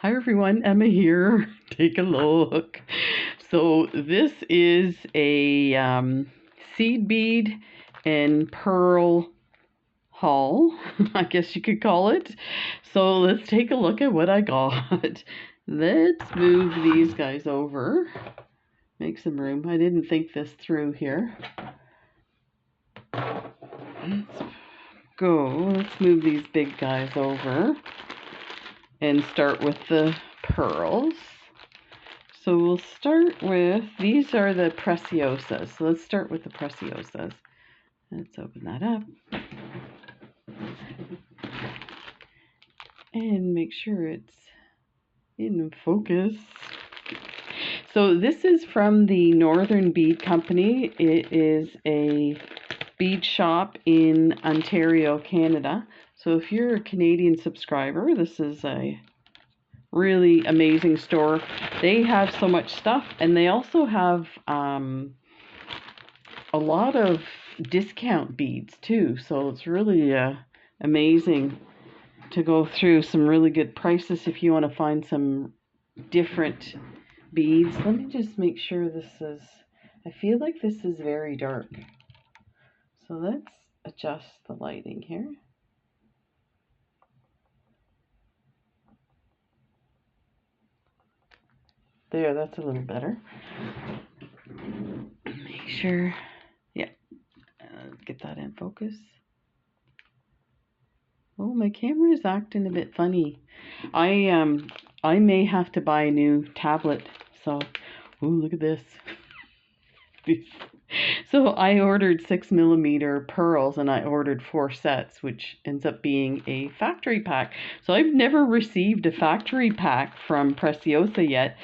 Hi everyone, Emma here. Take a look. So this is a seed bead and pearl haul, I guess you could call it. So let's take a look at what I got. Let's move these guys over. Make some room. I didn't think this through here. Let's go. Let's move these big guys over and start with the pearls. So we'll start with, these are the Preciosas. So let's start with the Preciosas. Let's open that up. And make sure it's in focus. So this is from the Northern Bead Company. It is a bead shop in Ontario, Canada. So if you're a Canadian subscriber, this is a really amazing store. They have so much stuff, and they also have a lot of discount beads too, so it's really amazing to go through some really good prices if you want to find some different beads. Let me just make sure this is, I feel like this is very dark, so let's adjust the lighting here. There, that's a little better. Make sure, yeah, get that in focus. Oh, my camera is acting a bit funny. I may have to buy a new tablet. So, oh, look at this. So I ordered 6mm pearls, and I ordered 4 sets, which ends up being a factory pack. So I've never received a factory pack from Preciosa yet.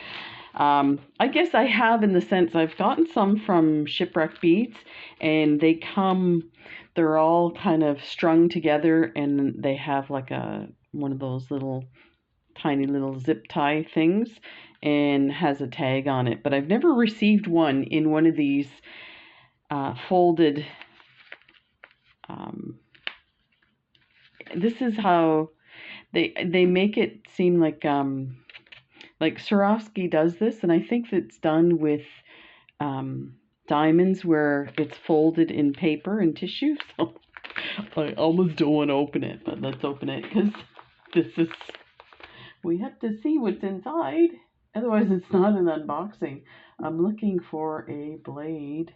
I guess I have, in the sense I've gotten some from Shipwreck Beads, and they come, they're all kind of strung together, and they have like one of those little tiny little zip tie things, and has a tag on it. But I've never received one in one of these folded. This is how they make it seem like Swarovski does this, and I think it's done with diamonds, where it's folded in paper and tissue. So I almost don't want to open it, but let's open it, because we have to see what's inside. Otherwise it's not an unboxing. I'm looking for a blade.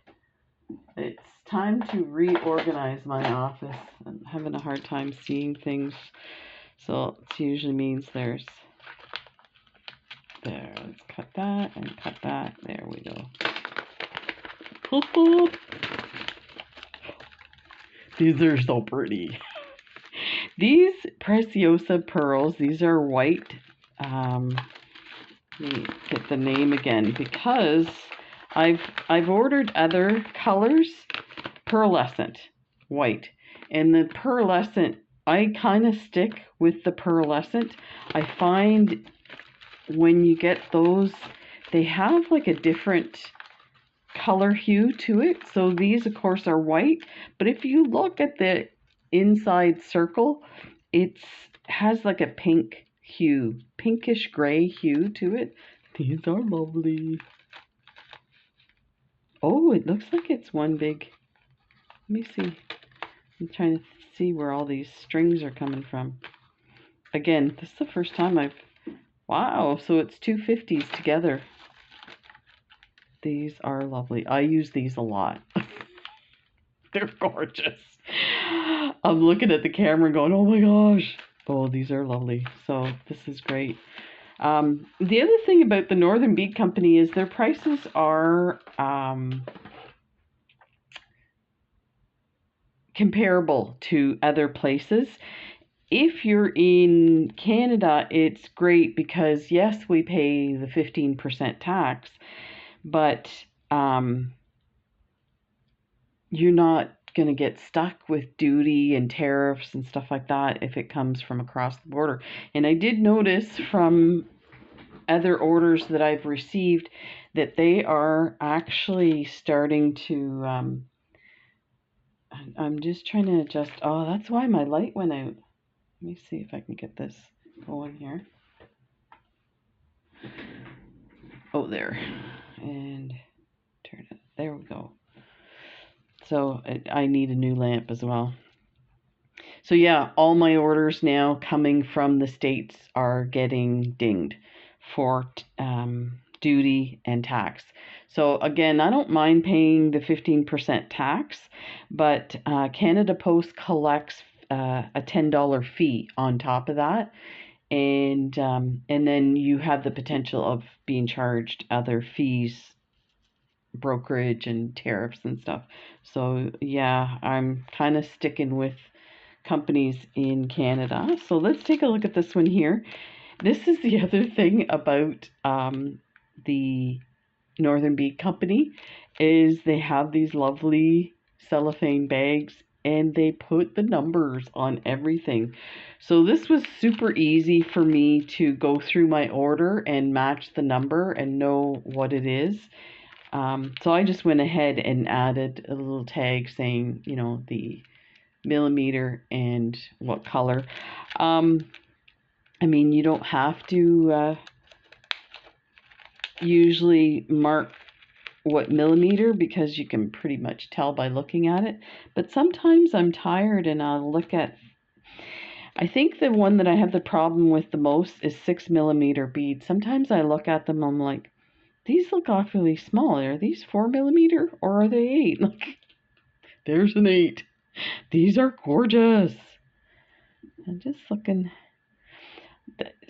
It's time to reorganize my office. I'm having a hard time seeing things, so it usually means there's, there, let's cut that and cut that. There we go. These are so pretty. These Preciosa pearls, these are white. Let me get the name again, because I've ordered other colors, pearlescent white, and the pearlescent, I kind of stick with the pearlescent. I find when you get those, they have like a different color hue to it. So these of course are white, but if you look at the inside circle, it has like a pink hue, pinkish gray hue to it. These are lovely. Oh, it looks like it's one big, let me see. I'm trying to see where all these strings are coming from. Again, this is the first time I've, wow, so it's 250s together. These are lovely. I use these a lot. They're gorgeous. I'm looking at the camera going, oh my gosh. Oh, these are lovely. So this is great. The other thing about the Northern Bead Company is their prices are comparable to other places. If you're in Canada, it's great because yes, we pay the 15% tax, but you're not going to get stuck with duty and tariffs and stuff like that if it comes from across the border. And I did notice from other orders that I've received that they are actually starting to, I'm just trying to adjust, oh, that's why my light went out. Let me see if I can get this going here. Oh, there. And turn it. There we go. So I need a new lamp as well. So yeah, all my orders now coming from the States are getting dinged for duty and tax. So again, I don't mind paying the 15% tax, but Canada Post collects a $10 fee on top of that, and then you have the potential of being charged other fees, brokerage and tariffs and stuff. So yeah, I'm kind of sticking with companies in Canada. So let's take a look at this one here. This is the other thing about the Northern Bead Company is they have these lovely cellophane bags and they put the numbers on everything. So this was super easy for me to go through my order and match the number and know what it is. So I just went ahead and added a little tag saying, you know, the millimeter and what color. I mean, you don't have to usually mark what millimeter because you can pretty much tell by looking at it. But sometimes I'm tired and I'll look at, I think the one that I have the problem with the most is 6 millimeter beads. Sometimes I look at them, I'm like, these look awfully small. Are these 4 millimeter or are they 8? Like, there's an 8. These are gorgeous. I'm just looking.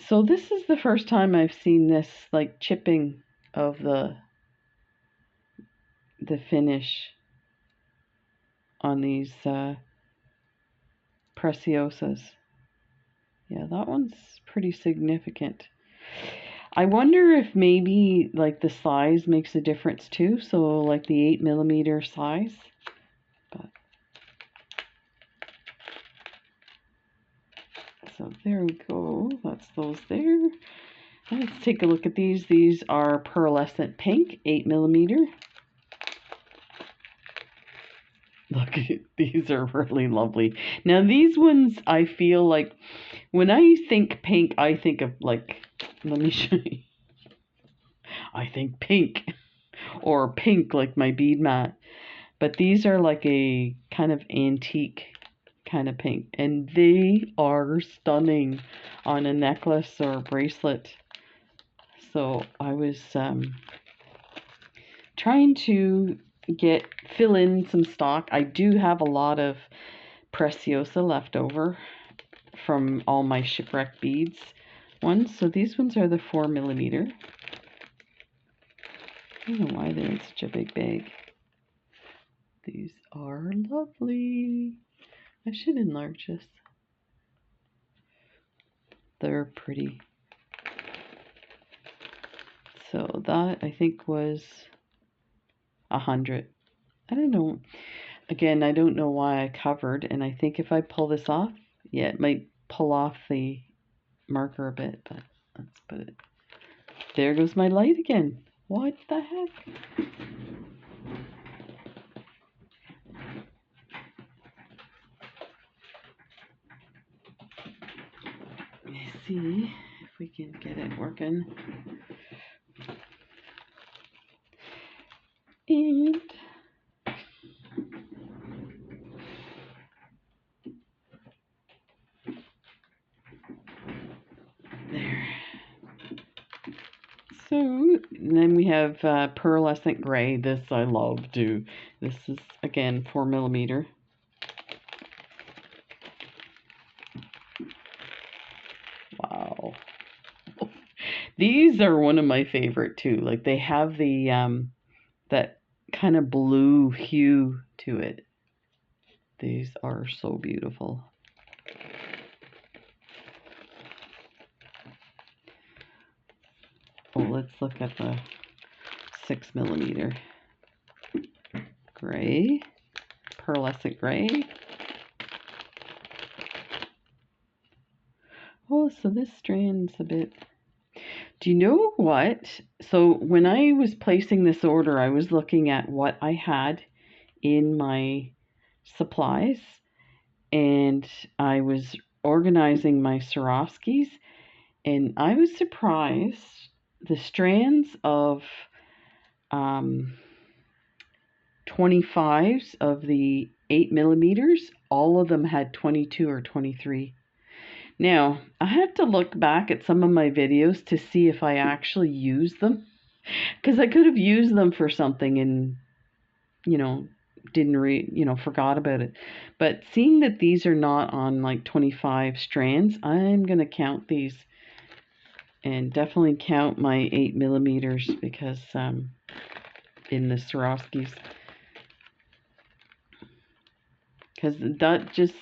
So this is the first time I've seen this like chipping of the finish on these Preciosas. Yeah, that one's pretty significant. I wonder if maybe like the size makes a difference too. So like the 8 millimeter size. But so there we go. That's those there. Let's take a look at these. These are pearlescent pink, 8 millimeter. Look, these are really lovely. Now these ones, I feel like when I think pink, I think of like, let me show you. I think pink or pink like my bead mat. But these are like a kind of antique kind of pink. And they are stunning on a necklace or a bracelet. So I was trying to fill in some stock. I do have a lot of Preciosa left over from all my shipwreck beads ones. So these ones are the 4 millimeter. I don't know why they're in such a big bag. These are lovely. I should enlarge this. They're pretty. So that I think was 100. I don't know. Again, I don't know why I covered, and I think if I pull this off, yeah, it might pull off the marker a bit, but let's put it. There goes my light again. What the heck? Let's see if we can get it working. And there. So and then we have pearlescent gray. This I love too. This is again 4 millimeter. Wow. These are one of my favorite too. Like they have the that kind of blue hue to it. These are so beautiful. Oh, let's look at the 6 millimeter gray, pearlescent gray. Oh, so this strand's a bit. Do you know what? So when I was placing this order, I was looking at what I had in my supplies and I was organizing my Swarovskis and I was surprised the strands of 25s of the 8mm, all of them had 22 or 23. Now, I had to look back at some of my videos to see if I actually used them, because I could have used them for something and, didn't forgot about it. But seeing that these are not on like 25 strands, I'm going to count these and definitely count my 8mm because in the Swarovskis. Because that just,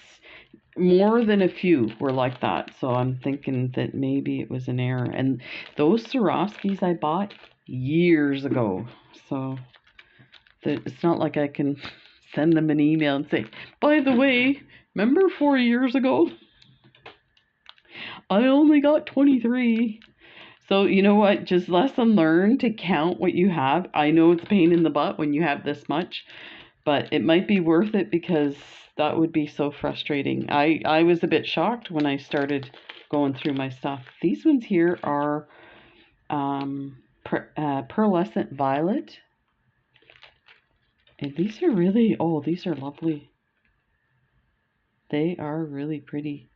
more than a few were like that. So I'm thinking that maybe it was an error. And those Swarovskis I bought years ago. So it's not like I can send them an email and say, by the way, remember 4 years ago? I only got 23. So you know what? Just lesson learned to count what you have. I know it's a pain in the butt when you have this much, but it might be worth it because that would be so frustrating. I was a bit shocked when I started going through my stuff. These ones here are pearlescent violet. And these are really, oh, these are lovely. They are really pretty.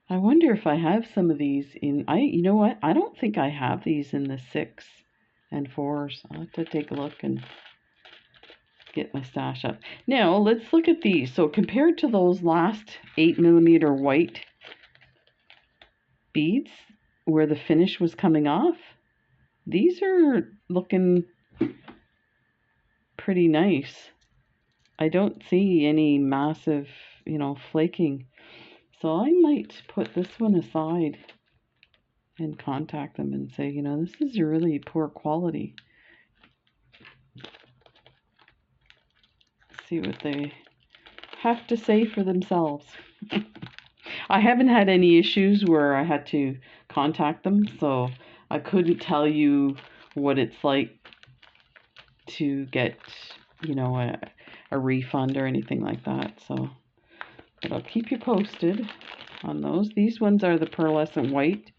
I wonder if I have some of these in, you know what? I don't think I have these in the 6 and 4s. I'll have to take a look and get my stash up. Now, let's look at these. So compared to those last 8mm white beads where the finish was coming off, these are looking pretty nice. I don't see any massive, flaking. So I might put this one aside and contact them and say, this is really poor quality. See what they have to say for themselves. I haven't had any issues where I had to contact them, so I couldn't tell you what it's like to get, a refund or anything like that. So, but I'll keep you posted on those. These ones are the pearlescent white.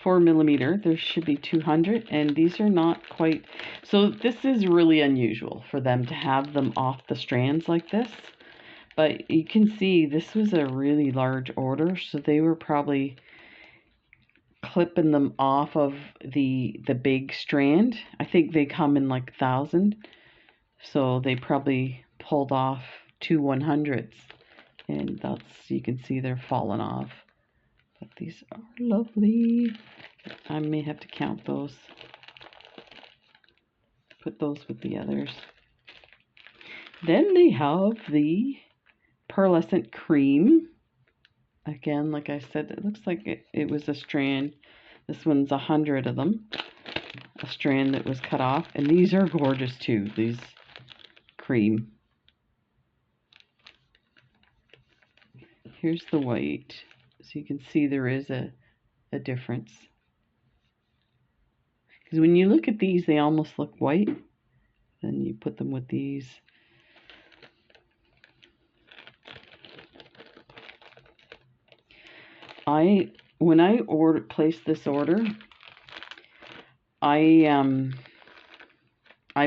4mm, there should be 200, and these are not quite, so this is really unusual for them to have them off the strands like this, but you can see this was a really large order, so they were probably clipping them off of the big strand. I think they come in like 1,000, so they probably pulled off 2 100s, and that's, you can see they're falling off. But these are lovely. I may have to count those. Put those with the others. Then they have the pearlescent cream. Again, like I said, it looks like it was a strand. This one's 100 of them. A strand that was cut off. And these are gorgeous too. These cream. Here's the white. So you can see there is a difference. Because when you look at these, they almost look white. Then you put them with these. When I placed this order, I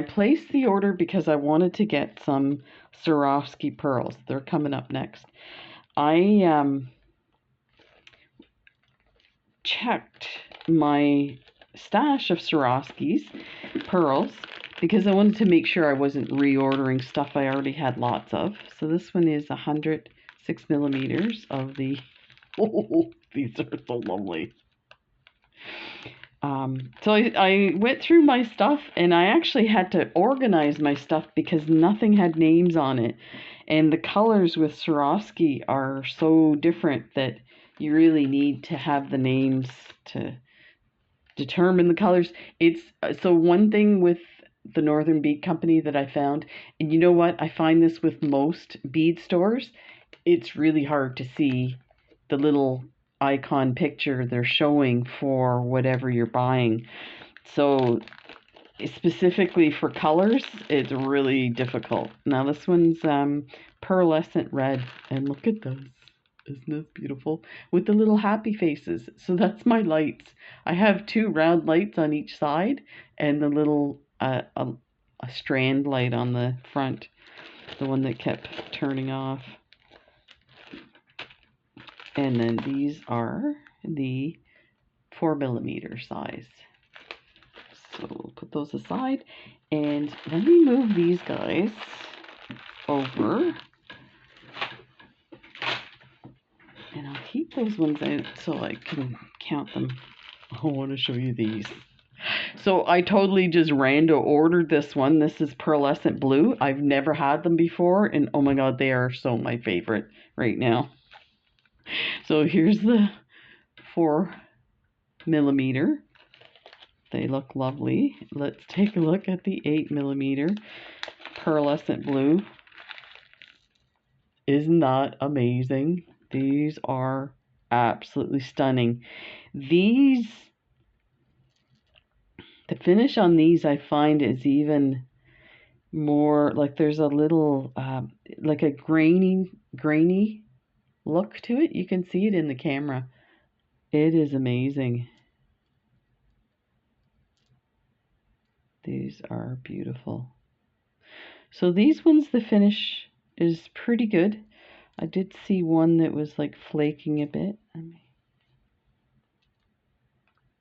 placed the order because I wanted to get some Swarovski pearls. They're coming up next. I checked my stash of Swarovski's pearls because I wanted to make sure I wasn't reordering stuff I already had lots of. So this one is 106mm of the, oh, these are so lovely. So I went through my stuff and I actually had to organize my stuff because nothing had names on it. And the colors with Swarovski are so different that you really need to have the names to determine the colors. It's so one thing with the Northern Bead Company that I found, and you know what, I find this with most bead stores, it's really hard to see the little icon picture they're showing for whatever you're buying. So specifically for colors, it's really difficult. Now this one's pearlescent red, and look at those. Isn't this beautiful? With the little happy faces. So that's my lights. I have two round lights on each side and the little a strand light on the front, the one that kept turning off. And then these are the 4mm size. So we'll put those aside, and let me move these guys over. And I'll keep those ones out so I can count them. I want to show you these. So I totally just rando ordered this one. This is pearlescent blue. I've never had them before, and oh my god, they are so my favorite right now. So here's the 4mm. They look lovely. Let's take a look at the 8mm pearlescent blue. Isn't that amazing? These are absolutely stunning. These, the finish on these I find is even more like there's a little like a grainy look to it. You can see it in the camera. It is amazing. These are beautiful. So these ones, the finish is pretty good. I did see one that was like flaking a bit.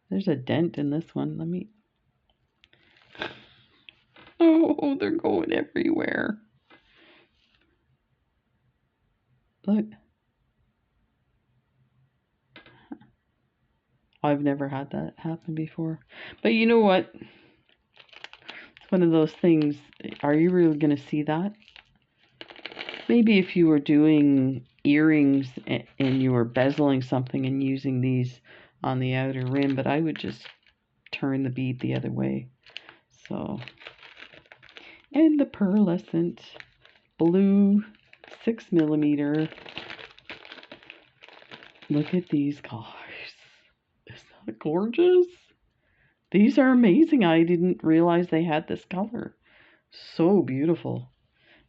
There's a dent in this one. Let me. Oh, they're going everywhere. Look. I've never had that happen before. But you know what? It's one of those things. Are you really going to see that? Maybe if you were doing earrings and you were bezeling something and using these on the outer rim, but I would just turn the bead the other way. So, and the pearlescent blue 6mm. Look at these guys. Isn't that gorgeous? These are amazing. I didn't realize they had this color. So beautiful.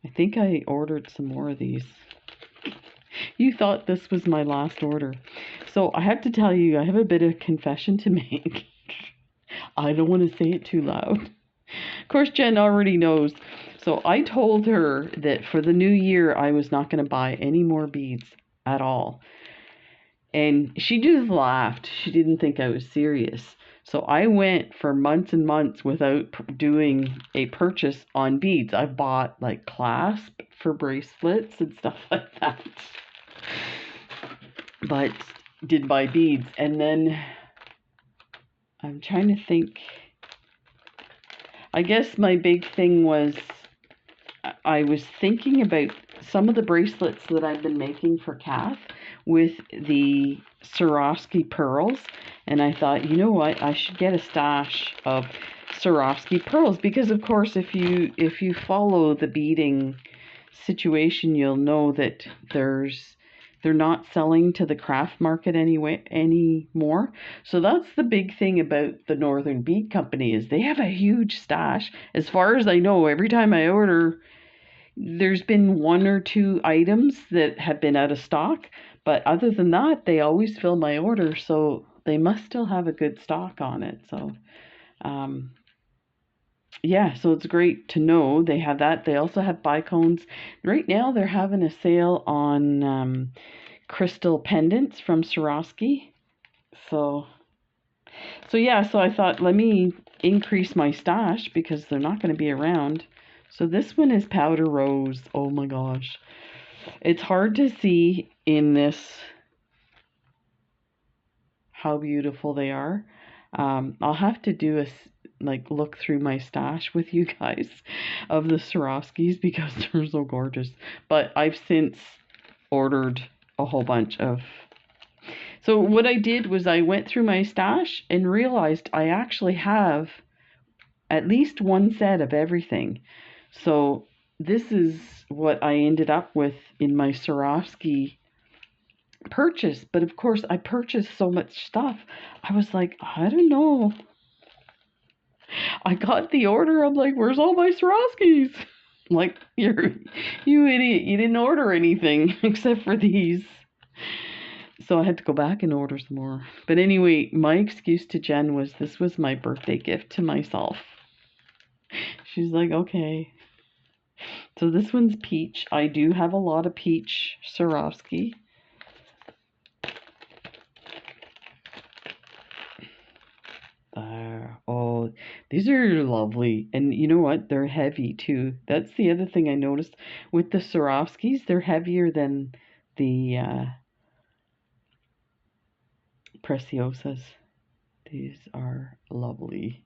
I think I ordered some more of these. You thought this was my last order. So I have to tell you, I have a bit of confession to make. I don't want to say it too loud. Of course, Jen already knows. So I told her that for the new year, I was not going to buy any more beads at all. And she just laughed. She didn't think I was serious. So I went for months and months without doing a purchase on beads. I bought like clasp for bracelets and stuff like that. But did buy beads. And then I'm trying to think. I guess my big thing was I was thinking about some of the bracelets that I've been making for Kath with the Swarovski pearls, and I thought, you know what, I should get a stash of Swarovski pearls, because of course if you follow the beading situation, you'll know that they're not selling to the craft market anymore. So that's the big thing about the Northern Bead Company, is they have a huge stash. As far as I know, every time I order, there's been one or two items that have been out of stock, but other than that, they always fill my order, so they must still have a good stock on it. So yeah, so it's great to know they have that. They also have bicones. Right now they're having a sale on crystal pendants from Swarovski. So yeah, so I thought, let me increase my stash because they're not going to be around. So this one is powder rose. Oh my gosh. It's hard to see in this how beautiful they are. I'll have to do look through my stash with you guys of the Swarovskis because they're so gorgeous. But I've since ordered a whole bunch of. So what I did was I went through my stash and realized I actually have at least one set of everything. So this is what I ended up with in my Swarovski purchase. But of course, I purchased so much stuff. I was like, I don't know. I got the order. I'm like, where's all my Swarovskis? Like, you idiot. You didn't order anything except for these. So I had to go back and order some more. But anyway, my excuse to Jen was this was my birthday gift to myself. She's like, okay. So this one's peach. I do have a lot of peach Swarovski. There. Oh, these are lovely. And you know what? They're heavy too. That's the other thing I noticed with the Swarovskis. They're heavier than the Preciosas. These are lovely.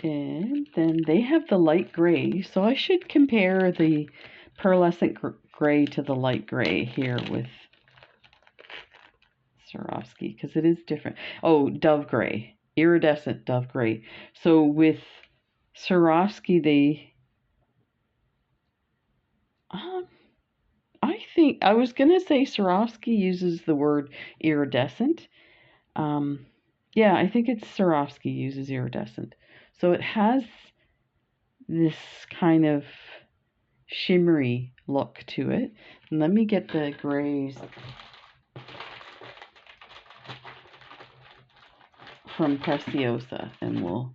And then they have the light gray. So I should compare the pearlescent gray to the light gray here with Swarovski because it is different. Oh, dove gray. Iridescent dove gray. So with Swarovski, they... I think... I was going to say Swarovski uses the word iridescent. Yeah, I think it's Swarovski uses iridescent. So it has this kind of shimmery look to it. And let me get the grays from Preciosa and we'll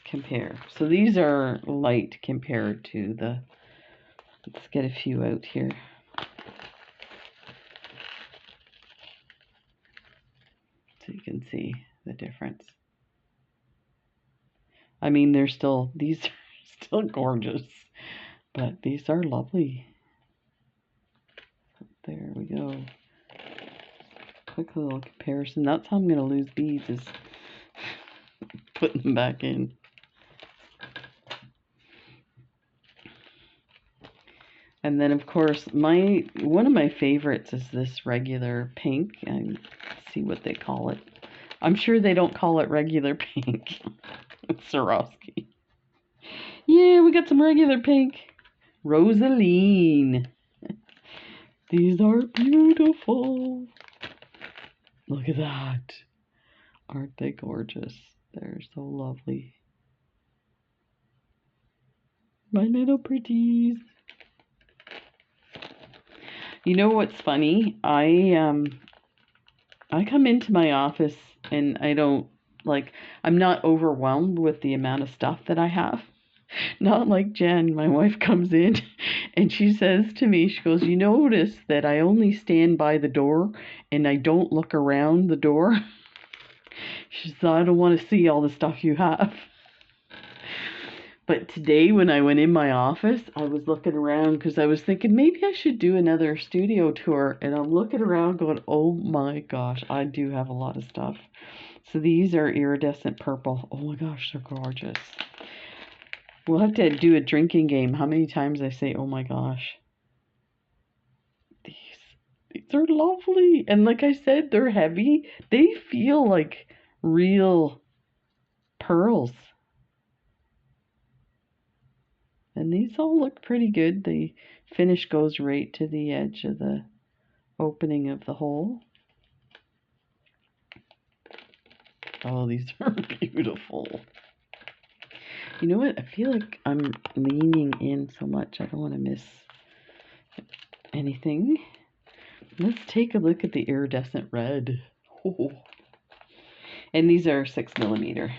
compare. So these are light compared to the... Let's get a few out here. So you can see the difference. I mean, these are still gorgeous, but these are lovely. There we go. Quick little comparison. That's how I'm going to lose beads, is putting them back in. And then, of course, one of my favorites is this regular pink. And see what they call it. I'm sure they don't call it regular pink. It's Swarovski. Yeah, we got some regular pink. Rosaline. These are beautiful. Look at that. Aren't they gorgeous? They're so lovely. My little pretties. You know what's funny? I come into my office and I'm not overwhelmed with the amount of stuff that I have. Not like Jen, my wife, comes in and she says to me, she goes, you notice that I only stand by the door and I don't look around the door? She said, I don't want to see all the stuff you have. But today when I went in my office, I was looking around because I was thinking maybe I should do another studio tour. And I'm looking around going, oh my gosh, I do have a lot of stuff. So these are iridescent purple. Oh my gosh, they're gorgeous. We'll have to do a drinking game. How many times I say, oh my gosh. These are lovely. And like I said, they're heavy. They feel like real pearls. And these all look pretty good. The finish goes right to the edge of the opening of the hole. Oh, these are beautiful. You know what? I feel like I'm leaning in so much. I don't want to miss anything. Let's take a look at the iridescent red. Oh. And these are 6mm.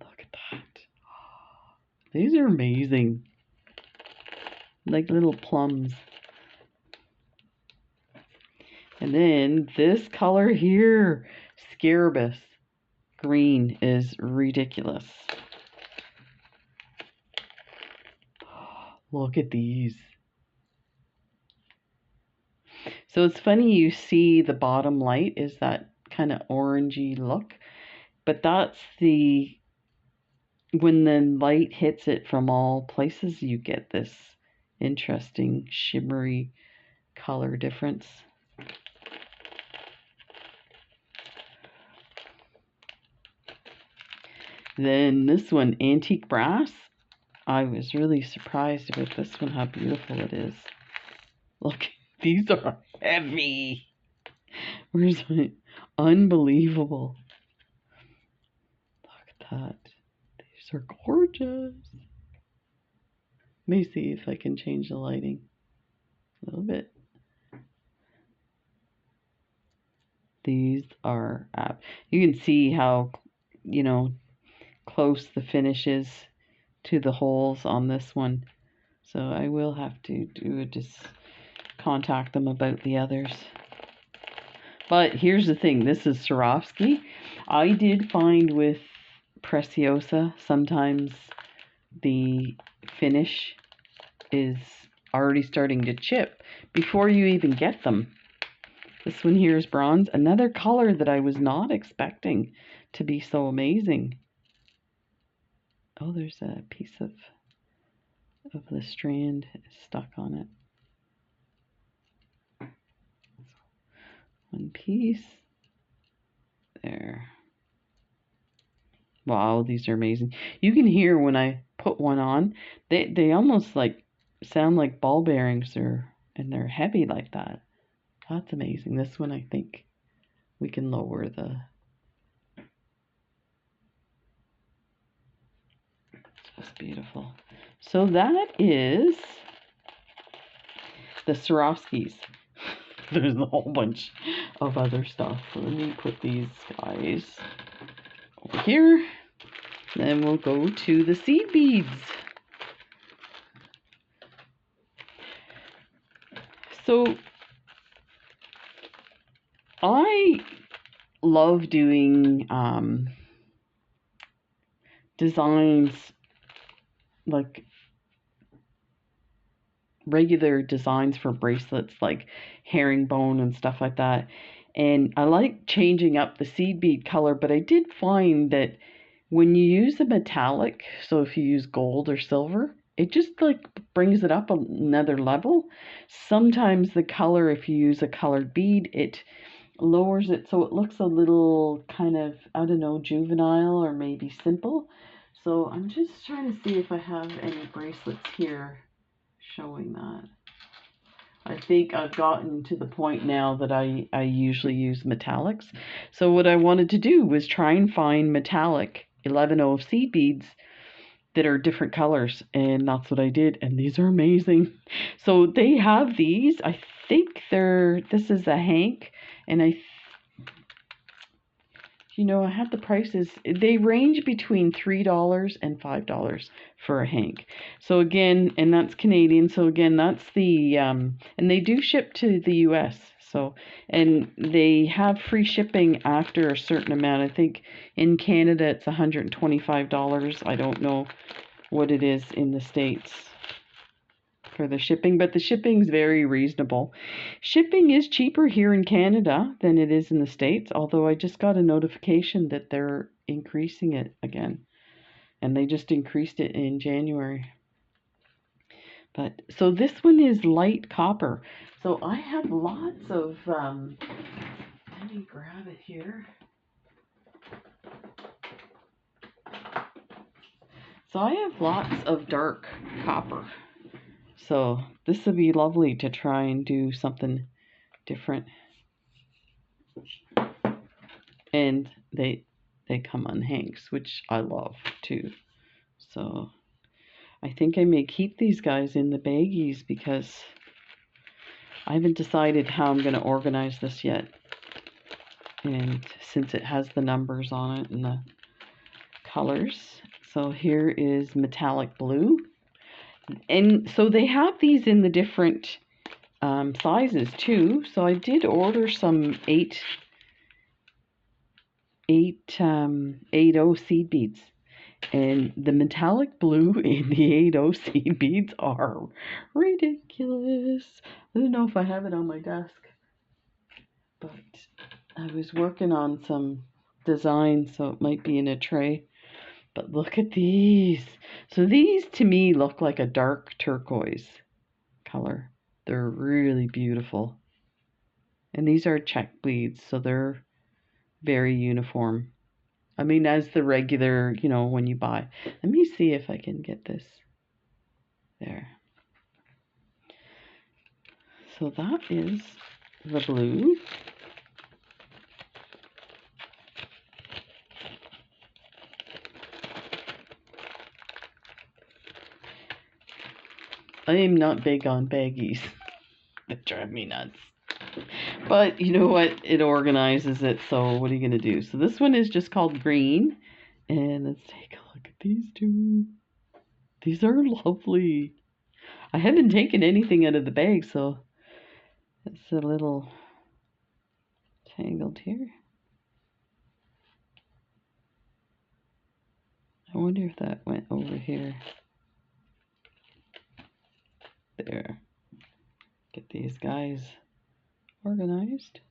Look at that. These are amazing. Like little plums. And then this color here, Scarabus green, is ridiculous. Look at these. So it's funny, you see the bottom light is that kind of orangey look, but that's when the light hits it from all places, you get this interesting shimmery color difference. Then this one, antique brass. I was really surprised about this one, how beautiful it is. Look, these are heavy. Where's my... Unbelievable. Look at that. They're are gorgeous. Let me see if I can change the lighting a little bit. These are, you can see how, you know, close the finish is to the holes on this one. So I will have to just contact them about the others. But here's the thing, this is Swarovski. I did find with Preciosa, sometimes the finish is already starting to chip before you even get them. This one here is bronze, another color that I was not expecting to be so amazing. Oh, there's a piece of the strand stuck on it. One piece. There. Wow, these are amazing. You can hear when I put one on, they almost like sound like ball bearings, and they're heavy like that. That's amazing. This one I think we can lower the, just beautiful. So that is the Swarovskis. There's a whole bunch of other stuff. Let me put these guys over here. Then we'll go to the seed beads. So I love doing designs, like regular designs for bracelets, like herringbone and stuff like that. And I like changing up the seed bead color, but I did find that when you use a metallic, so if you use gold or silver, it just like brings it up another level. Sometimes the color, if you use a colored bead, it lowers it so it looks a little kind of, I don't know, juvenile or maybe simple. So I'm just trying to see if I have any bracelets here showing that. I think I've gotten to the point now that I usually use metallics. So what I wanted to do was try and find metallic 11O seed beads that are different colors, and that's what I did, and these are amazing. So they have these, I think this is a hank, and I have the prices. They range between $3 and $5 for a hank. So again, and that's Canadian. So again, that's the, and they do ship to the US. So, and they have free shipping after a certain amount. I think in Canada it's $125. I don't know what it is in the States for the shipping, but the shipping's very reasonable. Shipping is cheaper here in Canada than it is in the States, although I just got a notification that they're increasing it again, and they just increased it in January. But so this one is light copper. So I have lots of let me grab it here. So I have lots of dark copper. So this would be lovely to try and do something different. And they come on hanks, which I love too. So I think I may keep these guys in the baggies because I haven't decided how I'm going to organize this yet. And since it has the numbers on it and the colors. So here is metallic blue. And so they have these in the different sizes too. So I did order some 8O seed beads. And the metallic blue in the 8O seed beads are ridiculous. I don't know if I have it on my desk. But I was working on some design, so it might be in a tray. But look at these. So these to me look like a dark turquoise color. They're really beautiful. And these are check beads, so they're very uniform. I mean, as the regular, when you buy. Let me see if I can get this. There. So that is the blue. I am not big on baggies. They drive me nuts. But you know what? It organizes it, so what are you going to do? So this one is just called green. And let's take a look at these two. These are lovely. I haven't taken anything out of the bag, so it's a little tangled here. I wonder if that went over here. There. Get these guys organized.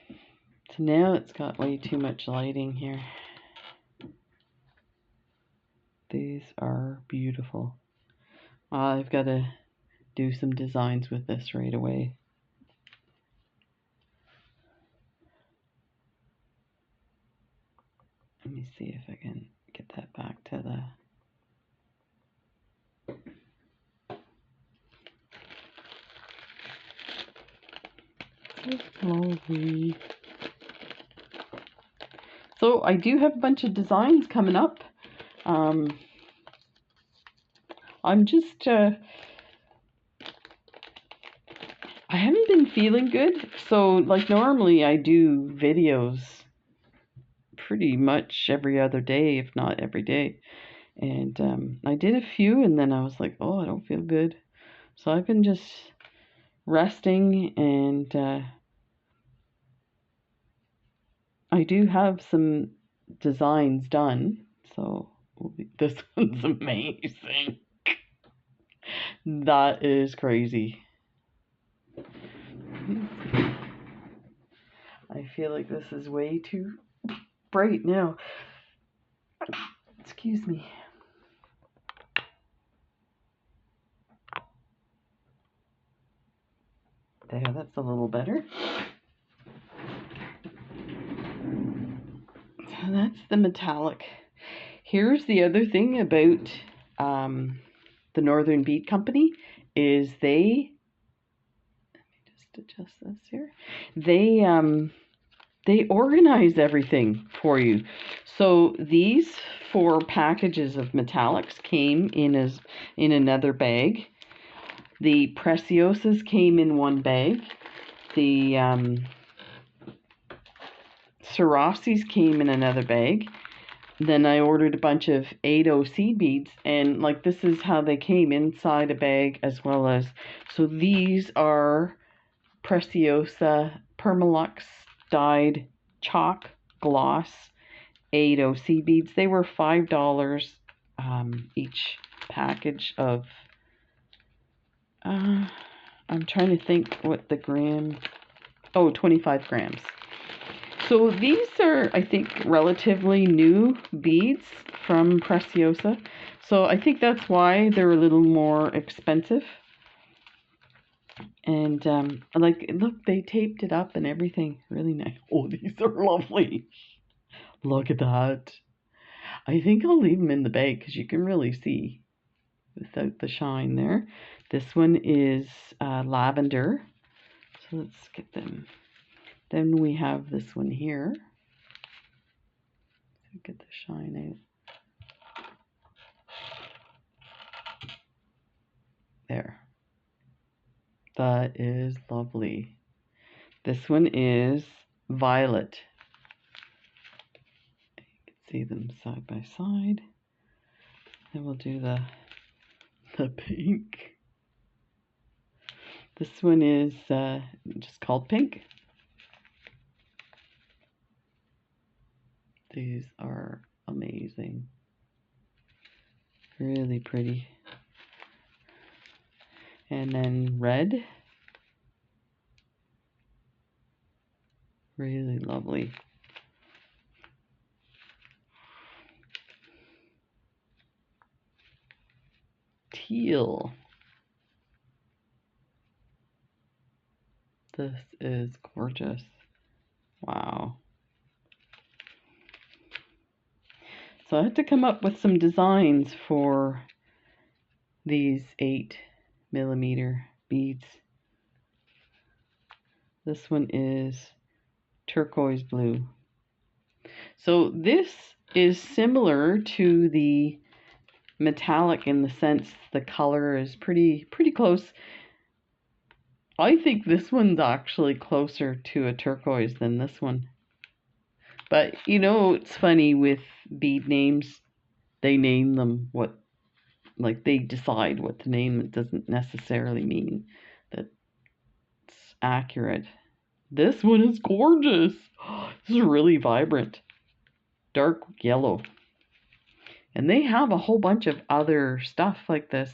So now it's got way too much lighting here. These are beautiful. I've got to do some designs with this right away. Let me see if I can get that back to the lovely. So I do have a bunch of designs coming up. I'm just I haven't been feeling good, so like normally I do videos pretty much every other day, if not every day. And I did a few, and then I was like, oh, I don't feel good. So I've been just resting, and I do have some designs done. So this one's amazing. That is crazy. I feel like this is way too bright now. Excuse me. There, that's a little better. So that's the metallic. Here's the other thing about the Northern Bead Company is they, let me just adjust this here. They organize everything for you. So these 4 packages of metallics came in another bag. The Preciosas came in one bag. The Swarovskis came in another bag. Then I ordered a bunch of 8O seed beads, and like this is how they came inside a bag as well as. So these are Preciosa Permalux dyed chalk gloss 8O seed beads. They were $5 each package of. I'm trying to think what the gram. Oh, 25 grams. So these are, I think, relatively new beads from Preciosa. So I think that's why they're a little more expensive. And like, look, they taped it up and everything. Really nice. Oh, these are lovely. Look at that. I think I'll leave them in the bag because you can really see without the shine there. This one is lavender. So let's get them. Then we have this one here. Get the shine out. There. That is lovely. This one is violet. You can see them side by side. Then we'll do the pink. This one is just called pink. These are amazing. Really pretty. And then red. Really lovely. Teal. This is gorgeous. Wow. So I had to come up with some designs for these 8mm beads. This one is turquoise blue. So this is similar to the metallic in the sense the color is pretty close. I think this one's actually closer to a turquoise than this one. But you know, it's funny with bead names, they name them what, like they decide what to name. It doesn't necessarily mean that it's accurate. This one is gorgeous. This is really vibrant, dark yellow. And they have a whole bunch of other stuff like this,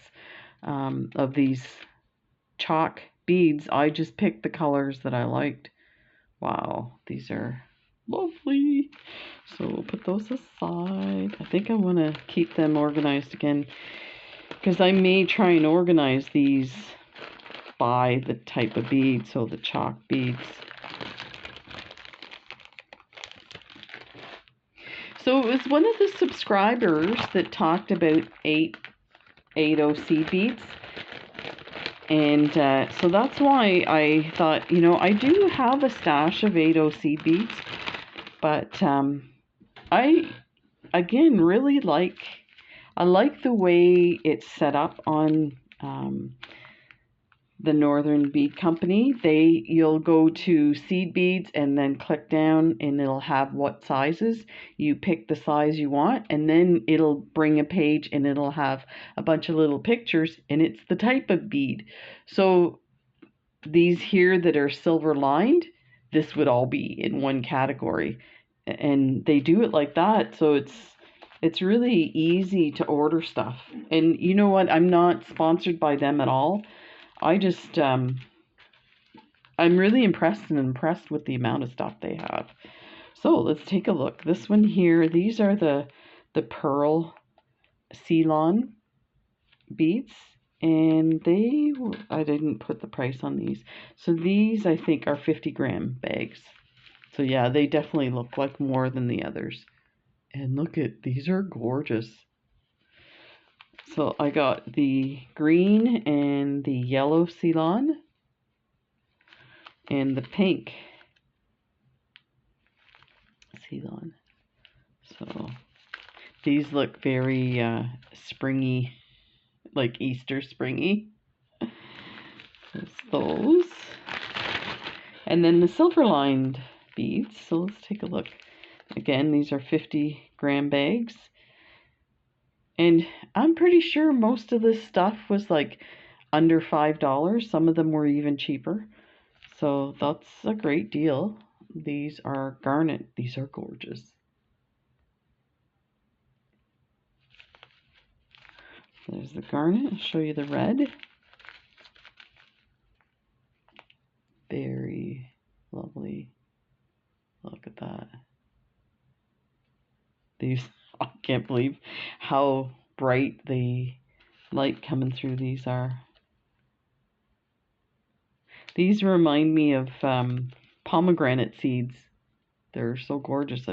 of these chalk beads. I just picked the colors that I liked. Wow, these are lovely. So we'll put those aside. I think I want to keep them organized again, because I may try and organize these by the type of bead, so the chalk beads. So it was one of the subscribers that talked about 80 seed beads. And so that's why I thought, you know, I do have a stash of 80 seed beads, but I, again, really like the way it's set up on the Northern Bead Company. You'll go to seed beads and then click down and it'll have what sizes. You pick the size you want and then it'll bring a page and it'll have a bunch of little pictures and it's the type of bead. So these here that are silver lined, this would all be in one category. And they do it like that, so it's really easy to order stuff. And you know what? I'm not sponsored by them at all. I just, I'm really impressed with the amount of stuff they have. So let's take a look. This one here, these are the pearl Ceylon beads. And I didn't put the price on these. So these, I think, are 50-gram bags. So yeah, they definitely look like more than the others. And look at, these are gorgeous. So I got the green and the yellow Ceylon and the pink Ceylon. So these look very springy, like Easter springy. There's those. And then the silver lined beads. So let's take a look. Again, these are 50-gram bags. And I'm pretty sure most of this stuff was like under $5. Some of them were even cheaper. So that's a great deal. These are garnet. These are gorgeous. There's the garnet. I'll show you the red. Very lovely. Look at that. These, I can't believe how bright the light coming through these are. These remind me of pomegranate seeds. They're so gorgeous.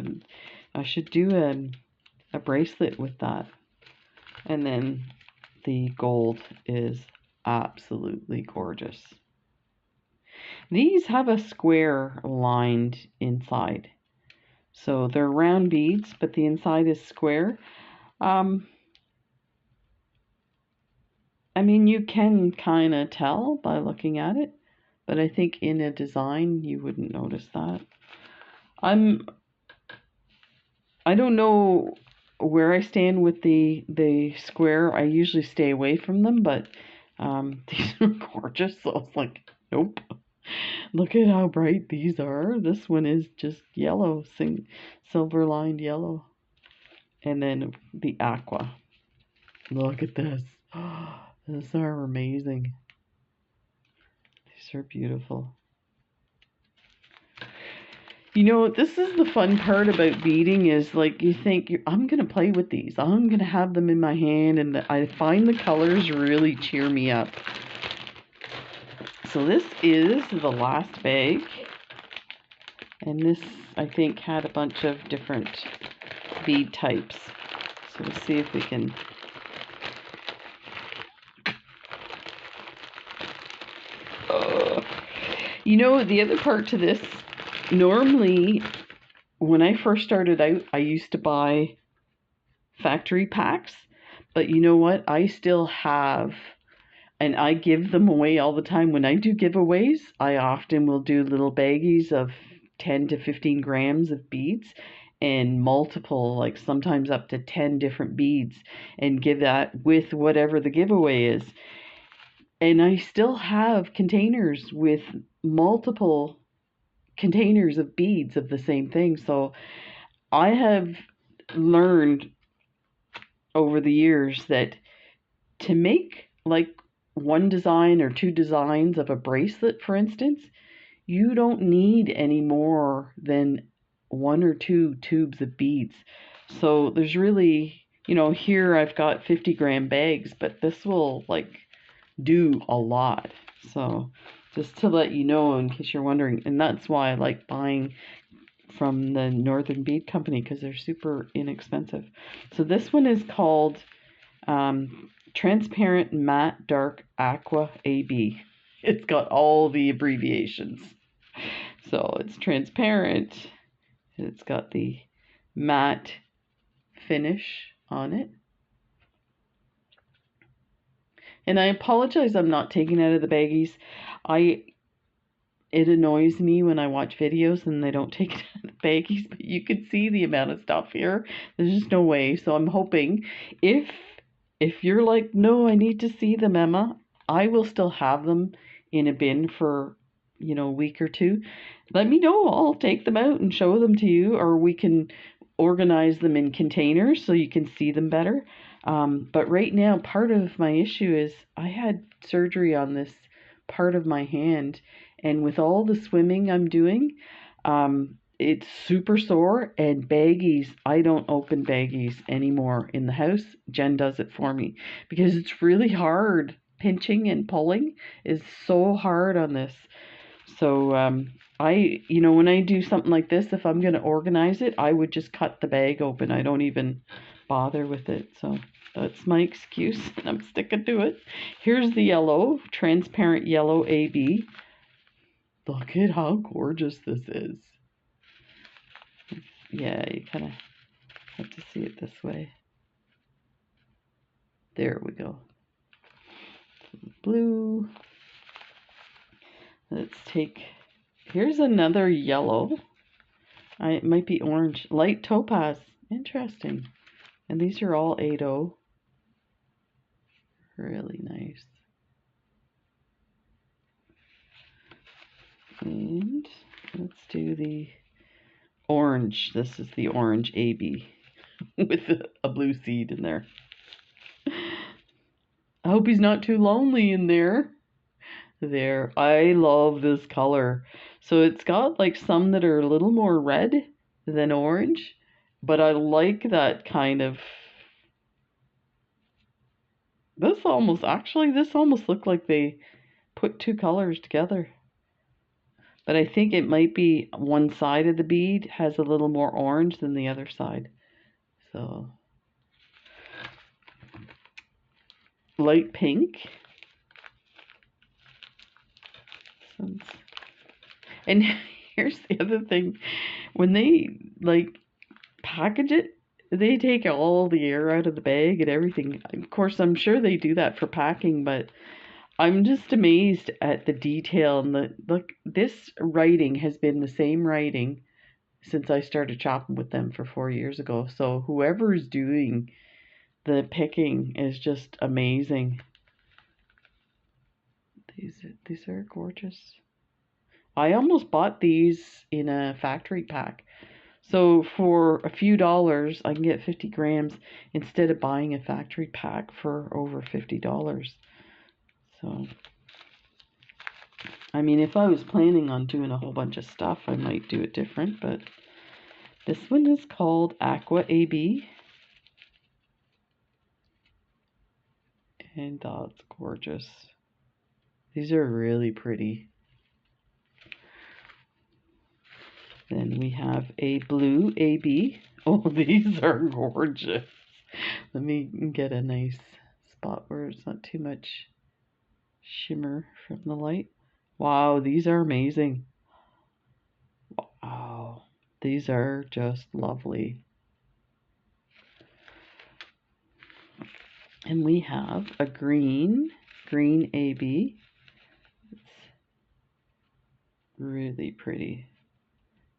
I should do a bracelet with that. And then the gold is absolutely gorgeous. These have a square lined inside. So they're round beads, but the inside is square. I mean, you can kind of tell by looking at it, but I think in a design you wouldn't notice that. I don't know where I stand with the square. I usually stay away from them, but these are gorgeous. So I was like, nope. Look at how bright these are. This one is just yellow, silver lined yellow. And then the aqua. Look at this. These are amazing. These are beautiful. You know, this is the fun part about beading is like you think, I'm going to play with these. I'm going to have them in my hand, and I find the colors really cheer me up. So this is the last bag, and this I think had a bunch of different bead types. So we'll see if we can you know, the other part to this, normally when I first started out, I used to buy factory packs, But you know what? I still have, and I give them away all the time. When I do giveaways, I often will do little baggies of 10 to 15 grams of beads and multiple, like sometimes up to 10 different beads, and give that with whatever the giveaway is. And I still have containers with multiple containers of beads of the same thing. So I have learned over the years that to make like one design or two designs of a bracelet, for instance, you don't need any more than one or two tubes of beads. So there's really, here I've got 50-gram bags, but this will like do a lot. So just to let you know in case you're wondering, and that's why I like buying from the Northern Bead Company because they're super inexpensive. So this one is called Transparent Matte Dark Aqua AB. It's got all the abbreviations. So it's transparent. It's got the matte finish on it. And I apologize I'm not taking out of the baggies. It annoys me when I watch videos and they don't take it out of the baggies, but you can see the amount of stuff here. There's just no way. So I'm hoping if you're like, no, I need to see them, Emma, I will still have them in a bin for, a week or two. Let me know. I'll take them out and show them to you, or we can organize them in containers so you can see them better. But right now, part of my issue is I had surgery on this part of my hand, and with all the swimming I'm doing, it's super sore. And baggies, I don't open baggies anymore in the house. Jen does it for me because it's really hard. Pinching and pulling is so hard on this. So when I do something like this, if I'm going to organize it, I would just cut the bag open. I don't even bother with it. So that's my excuse, and I'm sticking to it. Here's the yellow, transparent yellow AB. Look at how gorgeous this is. Yeah, you kind of have to see it this way. There we go. Blue. Let's take, here's another yellow. It might be orange. Light topaz. Interesting. And these are all 8-0. Really nice. And let's do the orange. This is the orange AB with a blue seed in there. I hope he's not too lonely in there. There. I love this color. So it's got like some that are a little more red than orange, but I like that kind of. This almost looked like they put two colors together. But I think it might be one side of the bead has a little more orange than the other side. So light pink. And here's the other thing. When they like package it, they take all the air out of the bag and everything. Of course, I'm sure they do that for packing, but I'm just amazed at the detail and look, this writing has been the same writing since I started shopping with them for 4 years ago. So whoever's doing the picking is just amazing. These are gorgeous. I almost bought these in a factory pack. So for a few dollars, I can get 50 grams instead of buying a factory pack for over $50. So, I mean, if I was planning on doing a whole bunch of stuff, I might do it different, but this one is called Aqua AB. And that's gorgeous. These are really pretty. Then we have a blue AB. Oh, these are gorgeous. Let me get a nice spot where it's not too much shimmer from the light. Wow, these are amazing. Wow, these are just lovely. And we have a green AB. It's really pretty.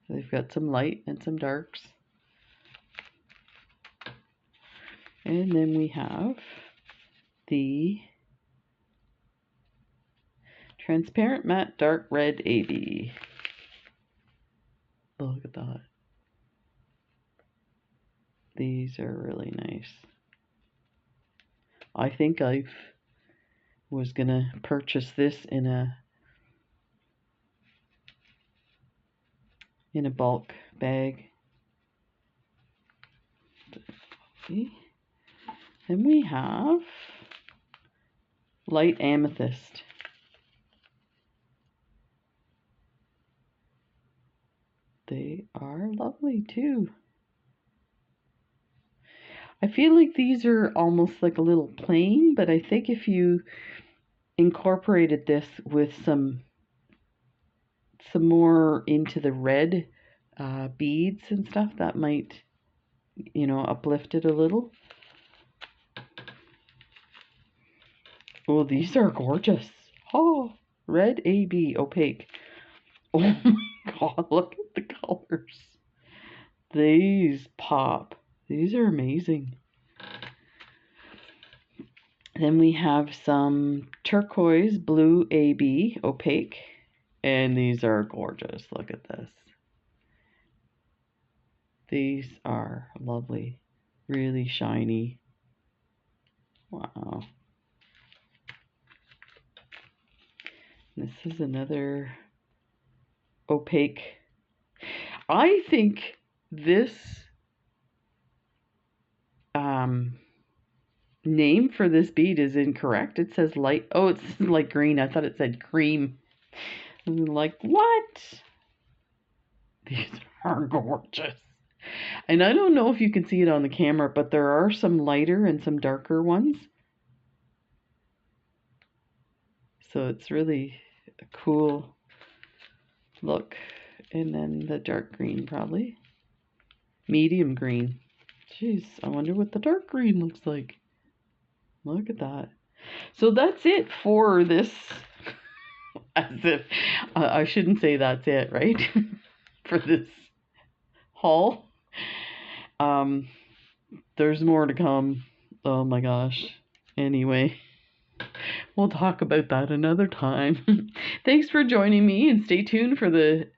So they've got some light and some darks. And then we have the transparent matte dark red AB. Look at that. These are really nice. I think I was gonna purchase this in a bulk bag. Then we have light amethyst. They are lovely too. I feel like these are almost like a little plain, but I think if you incorporated this with some more into the red beads and stuff, that might, you know, uplift it a little. Oh, these are gorgeous. Oh, red AB opaque. Oh my god, look at the colors. These pop. These are amazing. Then we have some turquoise blue AB opaque. And these are gorgeous. Look at this. These are lovely. Really shiny. Wow. This is another opaque. I think this name for this bead is incorrect. It says light. Oh, it's light green. I thought it said cream. I'm like, what? These are gorgeous. And I don't know if you can see it on the camera, but there are some lighter and some darker ones. So it's really a cool look. And then the dark green, probably. Medium green. Jeez, I wonder what the dark green looks like. Look at that. So that's it for this. As if I shouldn't say that's it, right? For this haul. There's more to come. Oh my gosh. Anyway, we'll talk about that another time. Thanks for joining me, and stay tuned for the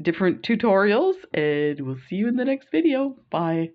different tutorials, and we'll see you in the next video. Bye.